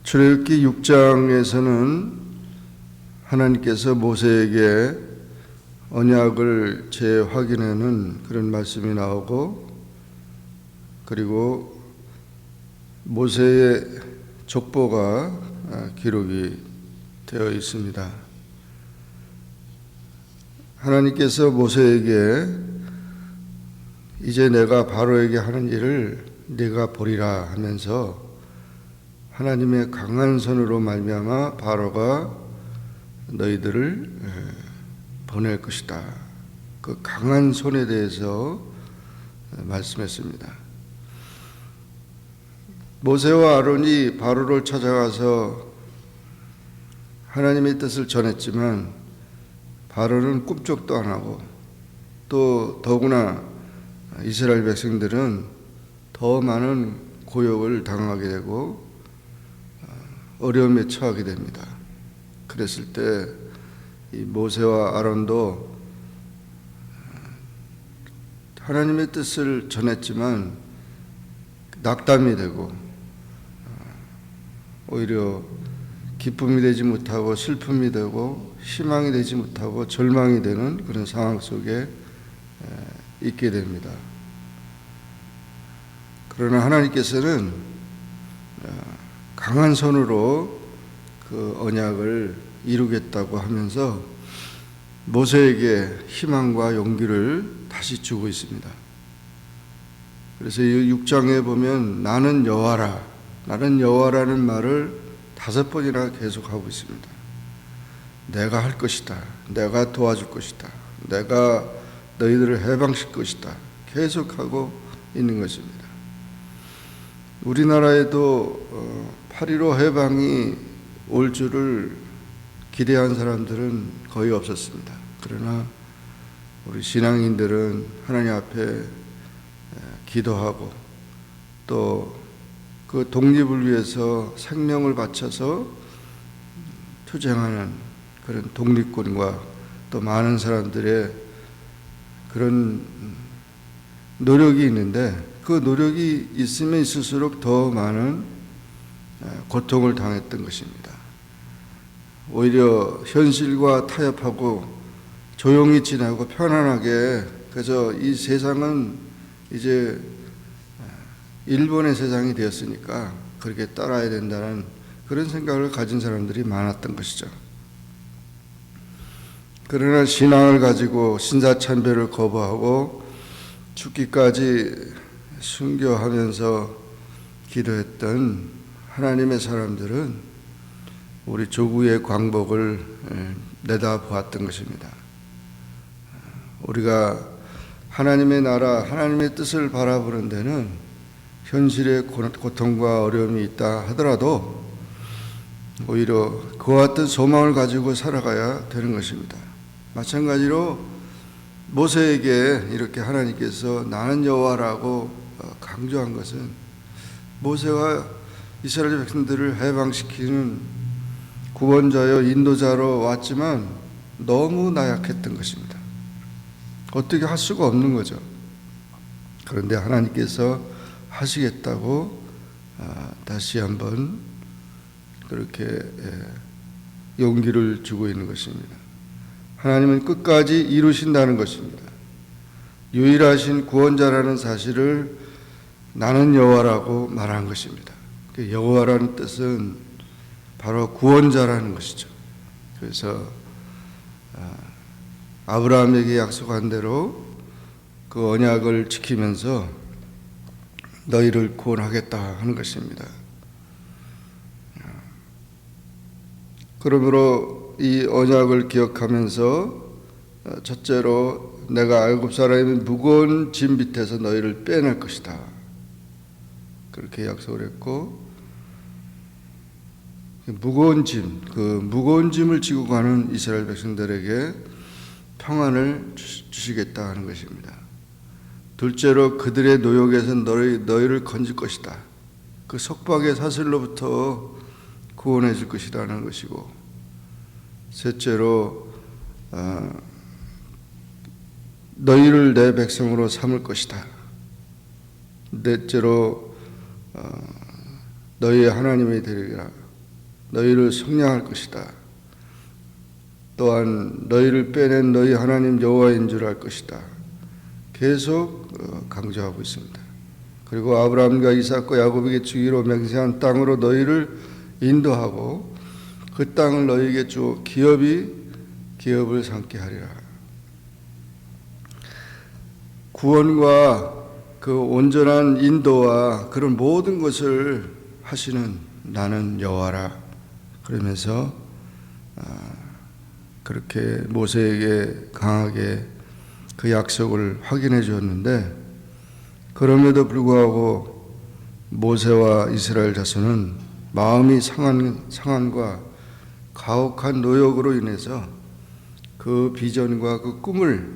출애굽기 6장에서는 하나님께서 모세에게 언약을 재확인하는 그런 말씀이 나오고, 그리고 모세의 족보가 기록이 되어 있습니다. 하나님께서 모세에게 이제 내가 바로에게 하는 일을 네가 보리라 하면서 하나님의 강한 손으로 말미암아 바로가 너희들을 보낼 것이다. 그 강한 손에 대해서 말씀했습니다. 모세와 아론이 바로를 찾아가서 하나님의 뜻을 전했지만 바로는 꿈쩍도 안 하고, 또 더구나 이스라엘 백성들은 더 많은 고역을 당하게 되고 어려움에 처하게 됩니다. 그랬을 때 이 모세와 아론도 하나님의 뜻을 전했지만 낙담이 되고 오히려 기쁨이 되지 못하고 슬픔이 되고 희망이 되지 못하고 절망이 되는 그런 상황 속에 있게 됩니다. 그러나 하나님께서는 강한 손으로 그 언약을 이루겠다고 하면서 모세에게 희망과 용기를 다시 주고 있습니다. 그래서 이 6장에 보면 나는 여호와라, 나는 여호와라는 말을 5번이나 계속하고 있습니다. 내가 할 것이다, 내가 도와줄 것이다, 내가 너희들을 해방시킬 것이다, 계속하고 있는 것입니다. 우리나라에도 8.15 해방이 올 줄을 기대한 사람들은 거의 없었습니다. 그러나 우리 신앙인들은 하나님 앞에 기도하고 또 그 독립을 위해서 생명을 바쳐서 투쟁하는 그런 독립군과 또 많은 사람들의 그런 노력이 있는데, 그 노력이 있으면 있을수록 더 많은 고통을 당했던 것입니다. 오히려 현실과 타협하고 조용히 지나고 편안하게, 그래서 이 세상은 이제 일본의 세상이 되었으니까 그렇게 따라야 된다는 그런 생각을 가진 사람들이 많았던 것이죠. 그러나 신앙을 가지고 신사참배를 거부하고 죽기까지 순교하면서 기도했던 하나님의 사람들은 우리 조국의 광복을 내다보았던 것입니다. 우리가 하나님의 나라, 하나님의 뜻을 바라보는 데는 현실의 고통과 어려움이 있다 하더라도 오히려 그와 같은 소망을 가지고 살아가야 되는 것입니다. 마찬가지로 모세에게 이렇게 하나님께서 나는 여호와라고 강조한 것은 모세가 이스라엘 백성들을 해방시키는 구원자여 인도자로 왔지만 너무 나약했던 것입니다. 어떻게 할 수가 없는 거죠. 그런데 하나님께서 하시겠다고 다시 한번 그렇게 용기를 주고 있는 것입니다. 하나님은 끝까지 이루신다는 것입니다. 유일하신 구원자라는 사실을 나는 여호와라고 말한 것입니다. 여호와라는 뜻은 바로 구원자라는 것이죠. 그래서 아브라함에게 약속한 대로 그 언약을 지키면서 너희를 구원하겠다 하는 것입니다. 그러므로 이 언약을 기억하면서 첫째로 내가 애굽 사람의 무거운 짐 밑에서 너희를 빼낼 것이다, 그렇게 약속을 했고, 무거운 짐, 그 무거운 짐을 지고 가는 이스라엘 백성들에게 평안을 주시겠다 하는 것입니다. 둘째로 그들의 노역에서 너희를 건질 것이다, 그 속박의 사슬로부터 구원해 줄 것이라는 것이고, 셋째로 너희를 내 백성으로 삼을 것이다. 넷째로 너희의 하나님이 되리라. 너희를 성량할 것이다. 또한 너희를 빼낸 너희 하나님 여호와인 줄 알 것이다. 계속 강조하고 있습니다. 그리고 아브라함과 이삭과 야곱에게 주기로 맹세한 땅으로 너희를 인도하고 그 땅을 너희에게 주어 기업을 삼게 하리라. 구원과 그 온전한 인도와 그런 모든 것을 하시는 나는 여호와라. 그러면서 그렇게 모세에게 강하게 그 약속을 확인해 주었는데, 그럼에도 불구하고 모세와 이스라엘 자손은 마음이 상한과 가혹한 노역으로 인해서 그 비전과 그 꿈을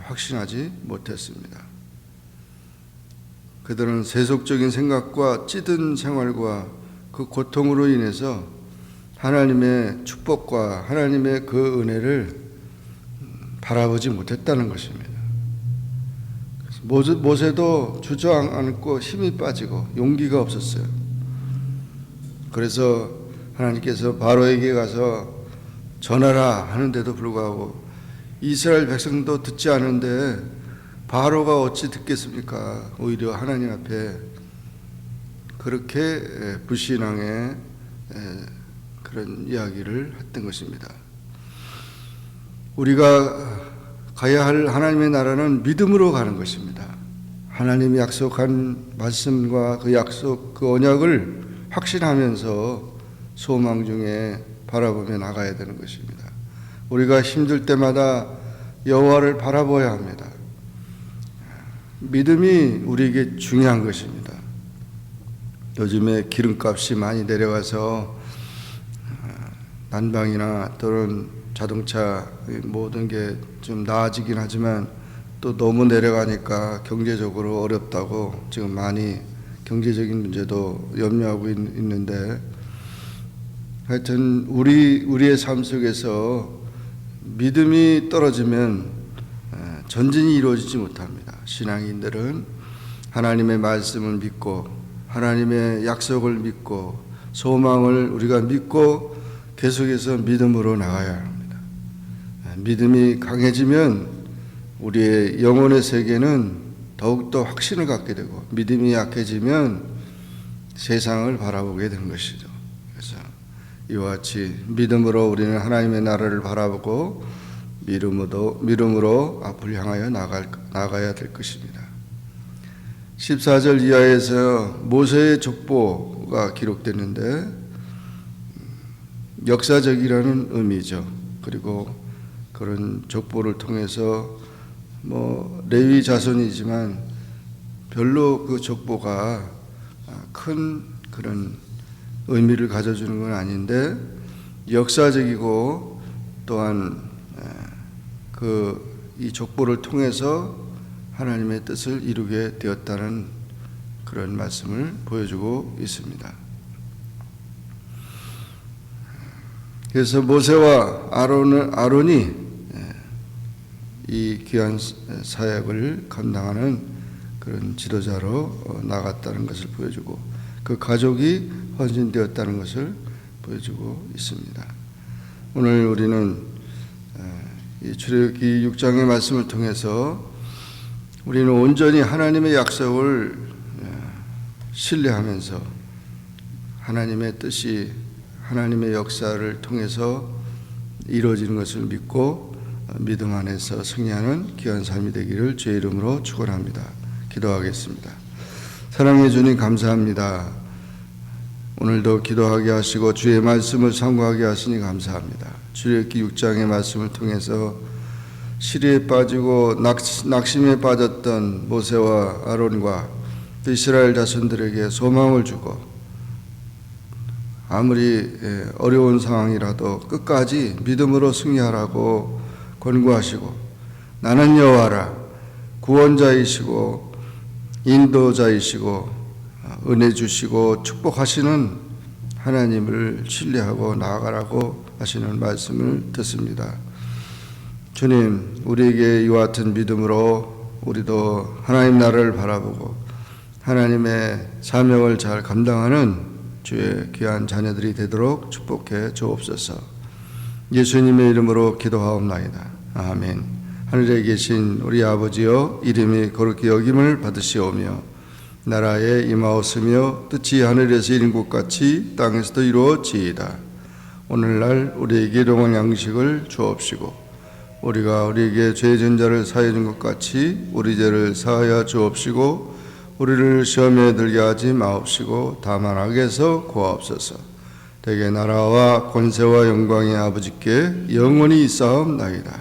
확신하지 못했습니다. 그들은 세속적인 생각과 찌든 생활과 그 고통으로 인해서 하나님의 축복과 하나님의 그 은혜를 바라보지 못했다는 것입니다. 모세도 주저앉고 힘이 빠지고 용기가 없었어요. 그래서 하나님께서 바로에게 가서 전하라 하는데도 불구하고 이스라엘 백성도 듣지 않은데 바로가 어찌 듣겠습니까? 오히려 하나님 앞에 그렇게 불신앙의 그런 이야기를 했던 것입니다. 우리가 가야 할 하나님의 나라는 믿음으로 가는 것입니다. 하나님이 약속한 말씀과 그 약속, 그 언약을 확신하면서 소망 중에 바라보며 나가야 되는 것입니다. 우리가 힘들 때마다 여호와를 바라봐야 합니다. 믿음이 우리에게 중요한 것입니다. 요즘에 기름값이 많이 내려가서 난방이나 또는 자동차 모든 게 좀 나아지긴 하지만 또 너무 내려가니까 경제적으로 어렵다고 지금 많이 경제적인 문제도 염려하고 있는데, 하여튼 우리의 삶 속에서 믿음이 떨어지면 전진이 이루어지지 못합니다. 신앙인들은 하나님의 말씀을 믿고 하나님의 약속을 믿고 소망을 우리가 믿고 계속해서 믿음으로 나가야 합니다. 믿음이 강해지면 우리의 영혼의 세계는 더욱더 확신을 갖게 되고, 믿음이 약해지면 세상을 바라보게 되는 것이죠. 그래서 이와 같이 믿음으로 우리는 하나님의 나라를 바라보고 믿음으로 앞을 향하여 나가야 될 것입니다. 14절 이하에서 모세의 족보가 기록됐는데 역사적이라는 의미죠. 그리고 그런 족보를 통해서 레위 자손이지만 별로 그 족보가 큰 그런 의미를 가져주는 건 아닌데 역사적이고 또한 이 족보를 통해서 하나님의 뜻을 이루게 되었다는 그런 말씀을 보여주고 있습니다. 그래서 모세와 아론이 이 귀한 사역을 감당하는 그런 지도자로 나갔다는 것을 보여주고, 그 가족이 헌신되었다는 것을 보여주고 있습니다. 오늘 우리는 이 출애굽기 6장의 말씀을 통해서 우리는 온전히 하나님의 약속을 신뢰하면서 하나님의 뜻이 하나님의 역사를 통해서 이루어지는 것을 믿고 믿음 안에서 승리하는 귀한 삶이 되기를 주의 이름으로 축원합니다. 기도하겠습니다. 사랑해 주님 감사합니다. 오늘도 기도하게 하시고 주의 말씀을 상고하게 하시니 감사합니다. 출애굽기 6장의 말씀을 통해서 시리에 빠지고 낙심에 빠졌던 모세와 아론과 이스라엘 자손들에게 소망을 주고, 아무리 어려운 상황이라도 끝까지 믿음으로 승리하라고 권고하시고, 나는 여호와라 구원자이시고 인도자이시고 은혜 주시고 축복하시는 하나님을 신뢰하고 나아가라고 하시는 말씀을 듣습니다. 주님, 우리에게 이와 같은 믿음으로 우리도 하나님 나라를 바라보고 하나님의 사명을 잘 감당하는 주의 귀한 자녀들이 되도록 축복해 주옵소서. 예수님의 이름으로 기도하옵나이다. 아멘. 하늘에 계신 우리 아버지여, 이름이 거룩히 여김을 받으시오며 나라에 임하옵으며 뜻이 하늘에서 이룬 것 같이 땅에서도 이루어지이다. 오늘날 우리에게 일용할 양식을 주옵시고 우리가 우리에게 죄 지은 자를 사하여 준 것 같이 우리 죄를 사하여 주옵시고 우리를 시험에 들게 하지 마옵시고 다만 악에서 구하옵소서. 대개 나라와 권세와 영광이 아버지께 영원히 있사옵나이다.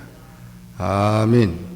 아멘.